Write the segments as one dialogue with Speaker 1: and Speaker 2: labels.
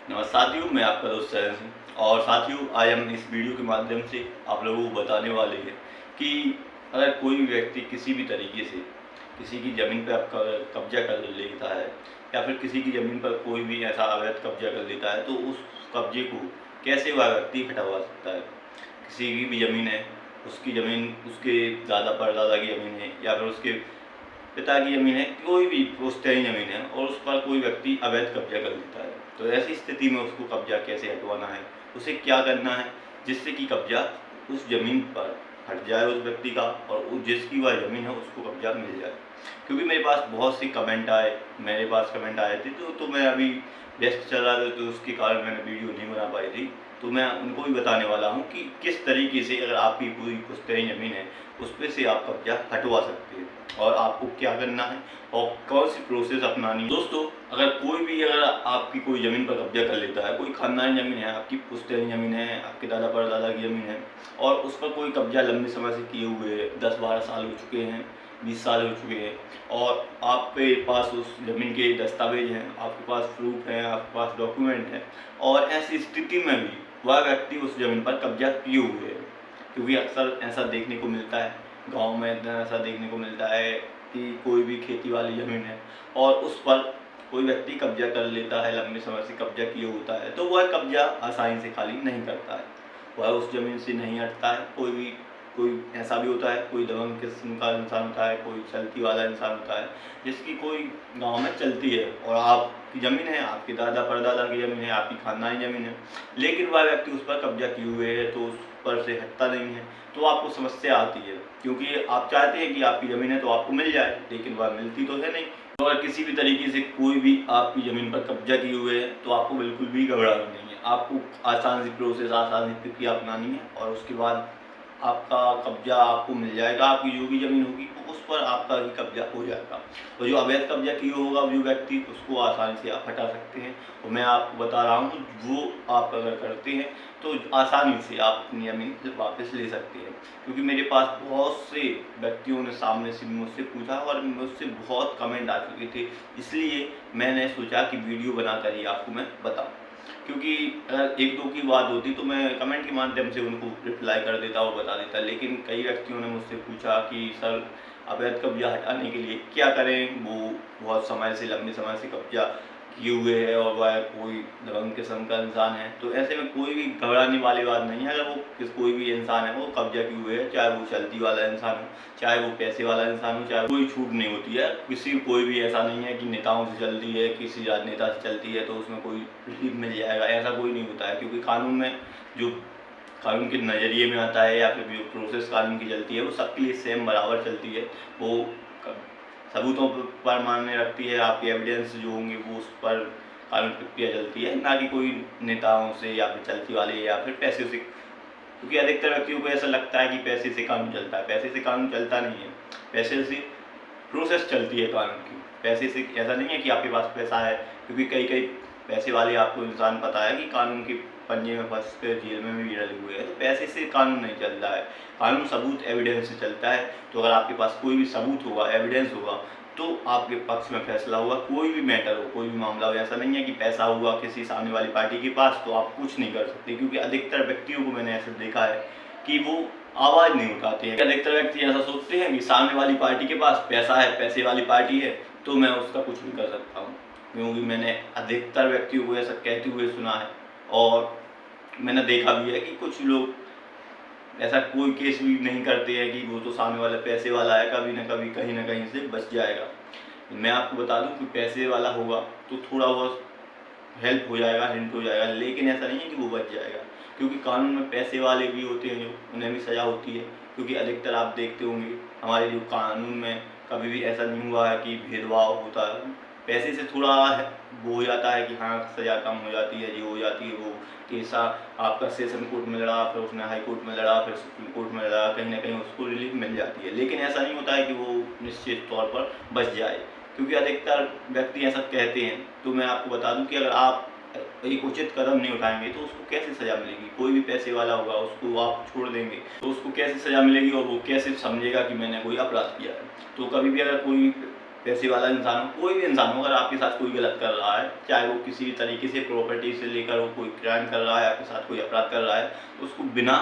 Speaker 1: नमस्कार साथियों, मैं आपका दोस्त सहन सिंह। और साथियों, आज हम इस वीडियो के माध्यम से आप लोगों को बताने वाले हैं कि अगर कोई भी व्यक्ति किसी भी तरीके से किसी की ज़मीन पर आपका कब्जा कर लेता है या फिर किसी की ज़मीन पर कोई भी ऐसा अवैध कब्जा कर लेता है, तो उस कब्जे को कैसे वह व्यक्ति हटवा सकता है। किसी की भी ज़मीन है, उसकी ज़मीन उसके दादा परदादा की ज़मीन है या फिर उसके पिता की ज़मीन है, कोई भी पुश्तैनी ज़मीन है और उस पर कोई व्यक्ति अवैध कब्जा कर लेता है, तो ऐसी स्थिति में उसको कब्जा कैसे हटवाना है, उसे क्या करना है जिससे कि कब्जा उस ज़मीन पर हट जाए उस व्यक्ति का और जिसकी वह ज़मीन है उसको कब्जा मिल जाए। क्योंकि मेरे पास बहुत सी कमेंट आए मेरे पास कमेंट आए थे, तो मैं अभी व्यस्त चल रहा था, तो उसके कारण मैंने वीडियो नहीं बना पाई थी। तो मैं उनको भी बताने वाला हूँ कि किस तरीके से अगर आपकी पूरी पुश्तैनी ज़मीन है उस पे से आप कब्जा हटवा सकते हैं और आपको क्या करना है और कौन सी प्रोसेस अपनानी है। दोस्तों, अगर आपकी कोई ज़मीन पर कब्जा कर लेता है, कोई खानदानी ज़मीन है, आपकी पुश्तैनी ज़मीन है, आपके दादा परदादा की ज़मीन है और उस पर कोई कब्जा लंबे समय से किए हुए 10-12 साल हो चुके हैं, 20 साल हो चुके हैं और आपके पास उस ज़मीन के दस्तावेज हैं, आपके पास प्रूफ हैं, आपके पास डॉक्यूमेंट हैं और ऐसी स्थिति में भी वह व्यक्ति उस ज़मीन पर कब्जा किए हुए है। क्योंकि अक्सर ऐसा देखने को मिलता है, गाँव में ऐसा देखने को मिलता है कि कोई भी खेती वाली ज़मीन है और उस पर कोई व्यक्ति कब्जा कर लेता है, लंबे समय से कब्जा किए होता है, तो वह कब्जा आसानी से खाली नहीं करता है, वह उस ज़मीन से नहीं हटता है। कोई ऐसा भी होता है, कोई दबंग किस्म का इंसान होता है, कोई चलती वाला इंसान होता है जिसकी कोई गाँव में चलती है और आपकी ज़मीन है, आपके दादा परदादा की ज़मीन है, आपकी खानदानी ज़मीन है, लेकिन वह व्यक्ति उस पर कब्जा किए हुए है तो उस पर से हटता नहीं है, तो आपको समस्या आती है। क्योंकि आप चाहते हैं कि आपकी ज़मीन है तो आपको मिल जाए, लेकिन वह मिलती तो है नहीं। तो अगर किसी भी तरीके से कोई भी आपकी ज़मीन पर कब्जा किए हुए है तो आपको बिल्कुल भी घबराना नहीं है। आपको आसान सी प्रोसेस, आसान सी प्रक्रिया अपनानी है और उसके बाद आपका कब्जा आपको मिल जाएगा। आपकी जो भी ज़मीन होगी वो उस पर आपका ही कब्जा हो जाएगा और जो अवैध कब्जा किया होगा जो व्यक्ति, उसको आसानी से आप हटा सकते हैं। और मैं आपको बता रहा हूँ वो आप अगर करते हैं तो आसानी से आप अपनी ज़मीन वापस ले सकते हैं। क्योंकि मेरे पास बहुत से व्यक्तियों ने सामने से मुझसे पूछा और मुझसे बहुत कमेंट आ चुके थे, इसलिए मैंने सोचा कि वीडियो बनाकर ही आपको मैं बताऊँ। क्योंकि अगर 1-2 की बात होती तो मैं कमेंट के माध्यम से उनको रिप्लाई कर देता और बता देता, लेकिन कई व्यक्तियों ने मुझसे पूछा कि सर, अवैध कब्जा हटाने के लिए क्या करें? वो बहुत समय से, लंबे समय से कब्जा किए हुए है और वह कोई दबंग किस्म का इंसान है। तो ऐसे में कोई भी घबराने वाली बात नहीं है। अगर वो कोई भी इंसान है वो कब्जा किए हुए है, चाहे वो चलती वाला इंसान हो, चाहे वो पैसे वाला इंसान हो, चाहे कोई छूट नहीं होती है किसी, कोई भी ऐसा नहीं है कि नेताओं से चलती है, किसी राजनेता से चलती है तो उसमें कोई रिलीफ मिल जाएगा, ऐसा कोई नहीं होता है। क्योंकि कानून में जो कानून के नज़रिए में आता है या फिर जो प्रोसेस कानून की चलती है वो सबके लिए सेम बराबर चलती है। वो सबूतों पर मान्य रखती है, आपके एविडेंस जो होंगे वो उस पर कानून प्रक्रिया चलती है, ना कि कोई नेताओं से या फिर चलती वाले या फिर पैसे से। क्योंकि अधिकतर व्यक्तियों को ऐसा लगता है कि पैसे से कानून चलता है, पैसे से कानून चलता नहीं है। पैसे से प्रोसेस चलती है कानून की। पैसे से ऐसा नहीं है कि आपके पास पैसा है, क्योंकि कई पैसे वाले आपको इंसान पता है कि कानून के पंजे में फंस कर जेल में भी डले हुए हैं। तो पैसे से कानून नहीं चलता है, कानून सबूत एविडेंस से चलता है। तो अगर आपके पास कोई भी सबूत होगा, एविडेंस होगा, तो आपके पक्ष में फैसला होगा। कोई भी मैटर हो, कोई भी मामला हो, ऐसा नहीं है कि पैसा हुआ किसी सामने वाली पार्टी के पास तो आप कुछ नहीं कर सकते। क्योंकि अधिकतर व्यक्तियों को मैंने ऐसा देखा है कि वो आवाज़ नहीं उठाते हैं। अधिकतर व्यक्ति ऐसा सोचते हैं कि सामने वाली पार्टी के पास पैसा है, पैसे वाली पार्टी है, तो मैं उसका कुछ भी कर सकता हूँ। क्योंकि मैंने अधिकतर व्यक्तियों को ऐसा कहते हुए सुना है और मैंने देखा भी है कि कुछ लोग ऐसा कोई केस भी नहीं करते हैं कि वो तो सामने वाला पैसे वाला है, कभी ना कभी कहीं ना कहीं से बच जाएगा। मैं आपको बता दूं कि पैसे वाला होगा तो थोड़ा बहुत हेल्प हो जाएगा, हिंट हो जाएगा, लेकिन ऐसा नहीं है कि वो बच जाएगा। क्योंकि कानून में पैसे वाले भी होते हैं जो, उन्हें भी सज़ा होती है। क्योंकि अधिकतर आप देखते होंगे हमारे जो कानून में कभी भी ऐसा नहीं हुआ है कि भेदभाव होता है। पैसे से थोड़ा वो हो जाता है कि हाँ, सज़ा कम हो जाती है, ये हो जाती है, वो केस आपका सेशन कोर्ट में लड़ा, फिर उसने हाई कोर्ट में लड़ा, फिर सुप्रीम कोर्ट में लड़ा, कहीं ना कहीं उसको रिलीफ मिल जाती है। लेकिन ऐसा नहीं होता है कि वो निश्चित तौर पर बच जाए। क्योंकि अधिकतर व्यक्ति ऐसा कहते हैं। तो मैं आपको बता दूं कि अगर आप एक उचित कदम नहीं उठाएंगे तो उसको कैसे सज़ा मिलेगी। कोई भी पैसे वाला होगा, उसको आप छोड़ देंगे तो उसको कैसे सज़ा मिलेगी और वो कैसे समझेगा कि मैंने कोई अपराध किया है। तो कभी भी अगर कोई पैसे वाला इंसान हो, कोई भी इंसान हो, अगर आपके साथ कोई गलत कर रहा है, चाहे वो किसी भी तरीके से प्रॉपर्टी से लेकर वो कोई क्राइम कर रहा है, आपके साथ कोई अपराध कर रहा है, तो उसको बिना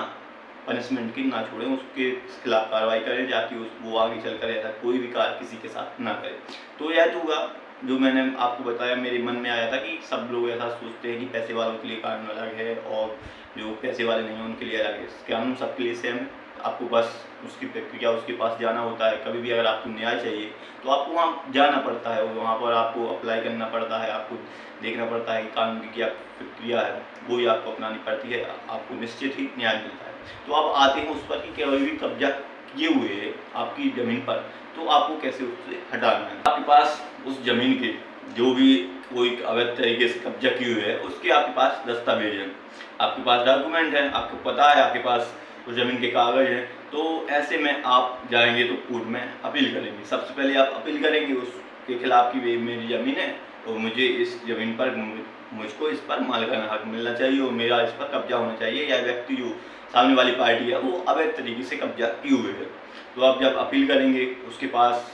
Speaker 1: पनिशमेंट की ना छोड़ें, उसके खिलाफ कार्रवाई करें, ताकि वो आगे चलकर ऐसा कोई भी कार्य किसी के साथ ना करे। तो यह तो हुआ जो मैंने आपको बताया, मेरे मन में आया था कि सब लोग ऐसा सोचते हैं कि पैसे वालों के लिए कानून अलग है और जो पैसे वाले नहीं हैं उनके लिए अलग है। कानून सबके लिए सेम है, आपको बस उसकी प्रक्रिया उसके पास जाना होता है। कभी भी अगर आपको न्याय चाहिए तो आपको वहाँ जाना पड़ता है, वहाँ पर आपको अप्लाई करना पड़ता है, आपको देखना पड़ता है कि कानून की क्या प्रक्रिया है, वो ही आपको अपनानी पड़ती है, आपको निश्चित ही न्याय मिलता है। तो आप आते हैं उस पर कि कोई भी कब्जा किए हुए है आपकी ज़मीन पर, तो आपको कैसे उससे हटाना है। आपके पास उस ज़मीन के जो भी कोई अवैध तरीके से कब्जा किए हुए है उसके आपके पास दस्तावेज हैं, आपके पास डॉक्यूमेंट हैं, आपको पता है, आपके पास उस ज़मीन के कागज़ हैं। तो ऐसे में आप जाएंगे तो कोर्ट में अपील करेंगे। सबसे पहले आप अपील करेंगे उसके खिलाफ कि मेरी ज़मीन है और मुझे इस ज़मीन पर मुझको इस पर मालिकाना हक मिलना चाहिए और मेरा इस पर कब्जा होना चाहिए, या व्यक्ति जो सामने वाली पार्टी है वो अवैध तरीके से कब्जा किए हुए है। तो आप जब अपील करेंगे उसके पास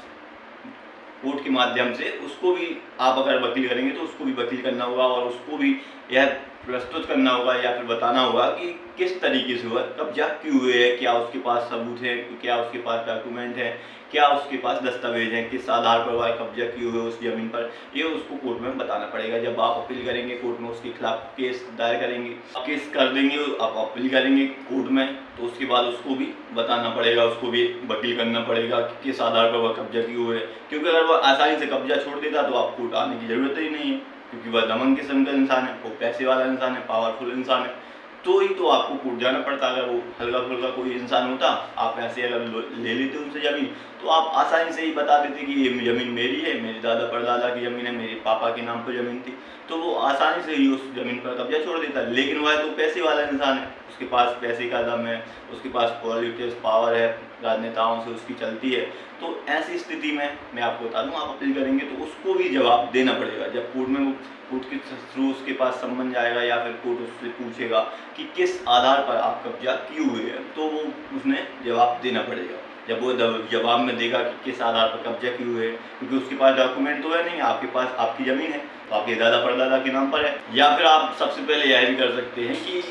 Speaker 1: कोर्ट के माध्यम से, उसको भी आप अगर वकील करेंगे तो उसको भी वकील करना होगा और उसको भी यह प्रस्तुत करना होगा या फिर बताना होगा कि किस तरीके से वह कब्जा किए हुए है, क्या उसके पास सबूत है, क्या उसके पास डॉक्यूमेंट है, क्या उसके पास दस्तावेज हैं, किस आधार पर वह कब्जा किए हुए उस ज़मीन पर, ये उसको कोर्ट में बताना पड़ेगा। जब आप अपील करेंगे कोर्ट में, उसके खिलाफ केस दायर करेंगे, आप केस कर देंगे, आप अपील करेंगे कोर्ट में, तो उसके बाद उसको भी बताना पड़ेगा, उसको भी वकील करना पड़ेगा कि किस आधार पर वह कब्जा किए हुए है। क्योंकि अगर वह आसानी से कब्जा छोड़ देता तो आप कोर्ट आने की ज़रूरत ही नहीं है, क्योंकि वह दमन किस्म का इंसान है, वो पैसे वाला इंसान है, पावरफुल इंसान है, तो ही तो आपको कोर्ट जाना पड़ता। अगर वो हल्का फुल्का कोई इंसान होता, आप ऐसे अगर ले लेते उनसे ज़मीन, तो आप आसानी से ही बता देते कि ये ज़मीन मेरी है, मेरे दादा परदादा की ज़मीन है, मेरे पापा के नाम पर ज़मीन थी, तो वो आसानी से ही उस ज़मीन पर कब्जा छोड़ देता। लेकिन वह तो पैसे वाला इंसान है, उसके पास पैसे का दम है, उसके पास पॉलिटिक्स पावर है, राजनेताओं से उसकी चलती है। तो ऐसी स्थिति में मैं आपको बता दूं, आप अपील करेंगे तो उसको भी जवाब देना पड़ेगा। जब कोर्ट में कोर्ट के थ्रू उसके पास सम्मन जाएगा या फिर कोर्ट उससे पूछेगा कि किस आधार पर आप कब्जा किए हुए हैं, तो वो उसने जवाब देना पड़ेगा। जब वो जवाब में देगा कि किस आधार पर कब्जा किए हुए हैं, क्योंकि उसके पास डॉक्यूमेंट तो है नहीं, आपके पास आपकी ज़मीन है तो आपके दादा परदादा के नाम पर है। या फिर आप सबसे पहले यह भी कर सकते हैं कि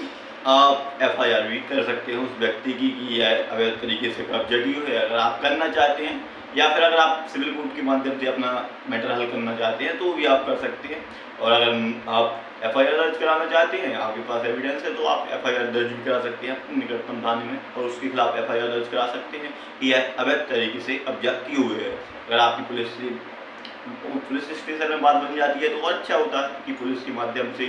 Speaker 1: आप FIR भी कर सकते हैं उस व्यक्ति की कि यह अवैध तरीके से कब्जा की हुई है, अगर आप करना चाहते हैं, या फिर अगर आप सिविल कोर्ट के माध्यम से अपना मैटर हल करना चाहते हैं तो भी आप कर सकते हैं। और अगर आप FIR दर्ज कराना चाहते हैं, आपके पास एविडेंस है, तो आप FIR दर्ज भी करा सकते हैं अपने निकटतम थाने में और उसके खिलाफ FIR दर्ज करा सकते हैं कि यह अवैध तरीके से कब्जा किए हुए है। अगर आपकी पुलिस स्टेशन में बात बन जाती है तो और अच्छा होता है कि पुलिस के माध्यम से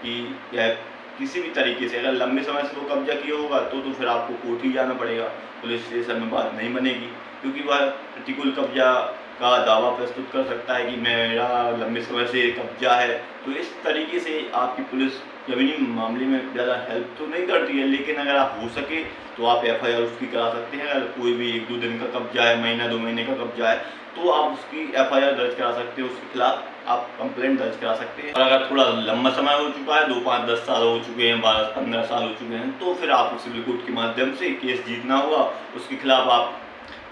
Speaker 1: कि यह किसी भी तरीके से, अगर लंबे समय से वो कब्जा किया होगा तो फिर आपको कोर्ट ही जाना पड़ेगा, पुलिस स्टेशन में बात नहीं बनेगी, क्योंकि वह प्रतिकूल कब्जा का दावा प्रस्तुत कर सकता है कि मेरा लंबे समय से कब्जा है। तो इस तरीके से आपकी पुलिस ज़मीनी मामले में ज़्यादा हेल्प तो नहीं करती है, लेकिन अगर आप हो सके तो आप FIR उसकी करा सकते हैं। अगर कोई भी 1-2 दिन का कब्जा है, महीना 2 महीने का कब्जा है, तो आप उसकी FIR दर्ज करा सकते हैं, उसके खिलाफ आप कंप्लेंट दर्ज करा सकते हैं। और अगर थोड़ा लंबा समय हो चुका है, 2, 5, 10 साल हो चुके हैं, 12, 15 साल हो चुके हैं, तो फिर आपको सिविल कोर्ट के माध्यम से केस जीतना होगा। उसके खिलाफ आप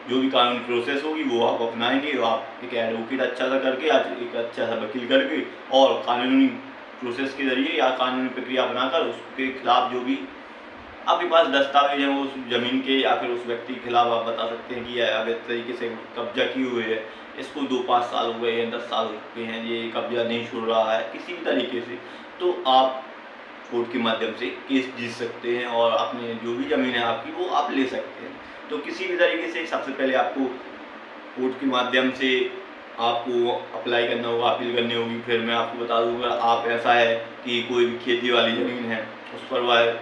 Speaker 1: जो भी कानूनी प्रोसेस होगी वो आप अपनाएंगे, आप एक एडवोकेट अच्छा सा करके, आज एक अच्छा सा वकील करके और कानूनी प्रोसेस के जरिए या कानूनी प्रक्रिया अपनाकर उसके खिलाफ जो भी आपके पास दस्तावेज हैं वो उस ज़मीन के या फिर उस व्यक्ति के खिलाफ आप बता सकते हैं कि यह अवैध तरीके से कब्जा किए हुए है, इसको 2-5 साल हो गए हैं, 10 साल हो चुके हैं, ये कब्जा नहीं छोड़ रहा है किसी भी तरीके से, तो आप कोर्ट के माध्यम से केस जीत सकते हैं और अपने जो भी ज़मीन है आपकी वो आप ले सकते हैं। तो किसी भी तरीके से सबसे पहले आपको कोर्ट के माध्यम से आपको अप्लाई करना होगा, अपील करनी होगी। फिर मैं आपको बता दूँगा, आप ऐसा है कि कोई भी खेती वाली ज़मीन है उस पर वह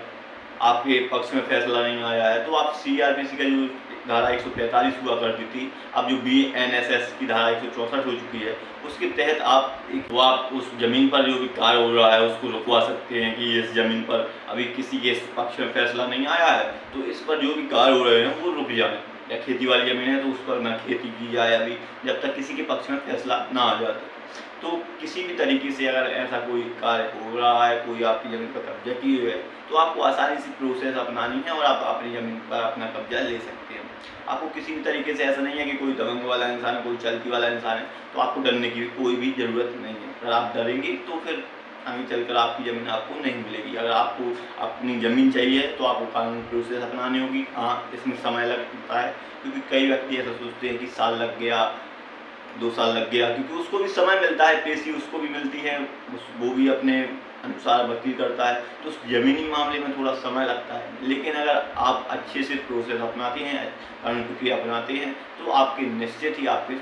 Speaker 1: आपके पक्ष में फैसला नहीं आया है, तो आप CRPC का जो धारा 145 हुआ करती थी, अब जो BNSS की धारा 164 हो चुकी है, उसके तहत आप उस ज़मीन पर जो भी कार्य हो रहा है उसको रुकवा सकते हैं कि इस ज़मीन पर अभी किसी के पक्ष में फैसला नहीं आया है, तो इस पर जो भी कार्य हो रहे हैं वो रुक जाए। या खेती वाली ज़मीन है तो उस पर ना खेती की जाए अभी, जब तक किसी के पक्ष में फैसला ना आ जाता। तो किसी भी तरीके से अगर ऐसा कोई कार्य हो रहा है, कोई आपकी ज़मीन पर कब्जा किए हुए है, तो आपको आसानी से प्रोसेस अपनानी है और आप अपनी ज़मीन पर अपना कब्जा ले सकते हैं। आपको किसी भी तरीके से ऐसा नहीं है कि कोई दबंग वाला इंसान है, कोई चलती वाला इंसान है, तो आपको डरने की कोई भी ज़रूरत नहीं है। अगर आप डरेंगे तो फिर आगे चलकर आपकी ज़मीन आपको नहीं मिलेगी। अगर आपको अपनी ज़मीन चाहिए तो आपको कानूनी प्रोसेस अपनानी होगी। हाँ, इसमें समय लगता है, क्योंकि कई व्यक्ति ऐसा सोचते हैं कि साल लग गया, 2 साल लग गया, क्योंकि उसको भी समय मिलता है, पेशी उसको भी मिलती है, वो भी अपने अनुसार वकील करता है, तो उस ज़मीनी मामले में थोड़ा समय लगता है। लेकिन अगर आप अच्छे से प्रोसेस अपनाते हैं, कानूनी प्रक्रिया अपनाते हैं, तो आपके निश्चित ही आपके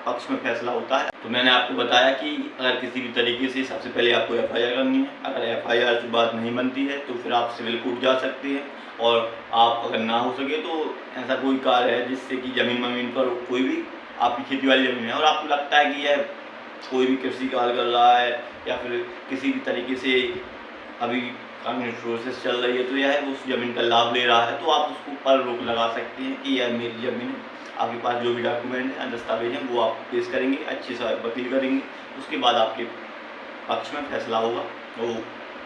Speaker 1: पक्ष में फैसला होता है। तो मैंने आपको बताया कि अगर किसी भी तरीके से सबसे पहले आपको एफआईआर करनी है। अगर एफआईआर से बात नहीं बनती है तो फिर आप सिविल कोर्ट जा सकते हैं, और आप अगर ना हो सके तो ऐसा कोई कार्य है जिससे कि ज़मीन पर कोई भी आपकी खेती वाली ज़मीन है और आपको लगता है कि यह कोई भी कृषि कार्य कर रहा है या फिर किसी भी तरीके से अभी कानूनी प्रोसेस चल रही है, तो यह उस ज़मीन का लाभ ले रहा है, तो आप उसको पर रोक लगा सकते हैं कि यह मेरी ज़मीन है। आपके पास जो भी डॉक्यूमेंट हैं, दस्तावेज हैं, वो आप पेश करेंगे, अच्छे से वकील करेंगे, उसके बाद आपके पक्ष में फैसला होगा। तो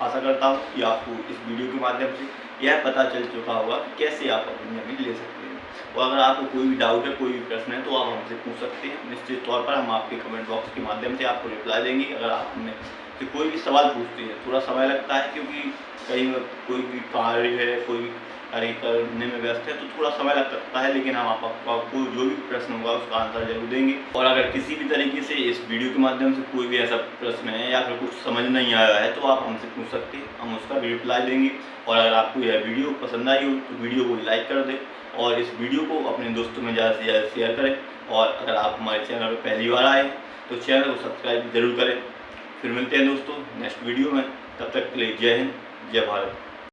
Speaker 1: आशा करता हूँ कि आपको इस वीडियो के माध्यम से यह पता चल चुका होगा कि कैसे आप अपनी ज़मीन ले सकते हैं। और अगर आपको कोई भी डाउट है, कोई भी प्रश्न है, तो आप हमसे पूछ सकते हैं। निश्चित तौर पर हम आपके कमेंट बॉक्स के माध्यम से आपको रिप्लाई देंगे। अगर आप हमें से कोई भी सवाल पूछते हैं, थोड़ा समय लगता है क्योंकि कहीं कोई भी कार्य है, कोई भी कार्य करने में व्यस्त है, तो थोड़ा समय लग सकता है, लेकिन हम आपको जो भी प्रश्न होगा उसका आंसर जरूर देंगे। और अगर किसी भी तरीके से इस वीडियो के माध्यम से कोई भी ऐसा प्रश्न है या फिर कुछ समझ नहीं आया है, तो आप हमसे पूछ सकते हैं, हम उसका भी रिप्लाई देंगे। और अगर आपको यह वीडियो पसंद आई हो तो वीडियो को लाइक कर दें और इस वीडियो को अपने दोस्तों में ज़्यादा से ज़्यादा शेयर करें। और अगर आप हमारे चैनल पर पहली बार आए तो चैनल को सब्सक्राइब जरूर करें। फिर मिलते हैं दोस्तों नेक्स्ट वीडियो में, तब तक के लिए जय हिंद, जय भारत।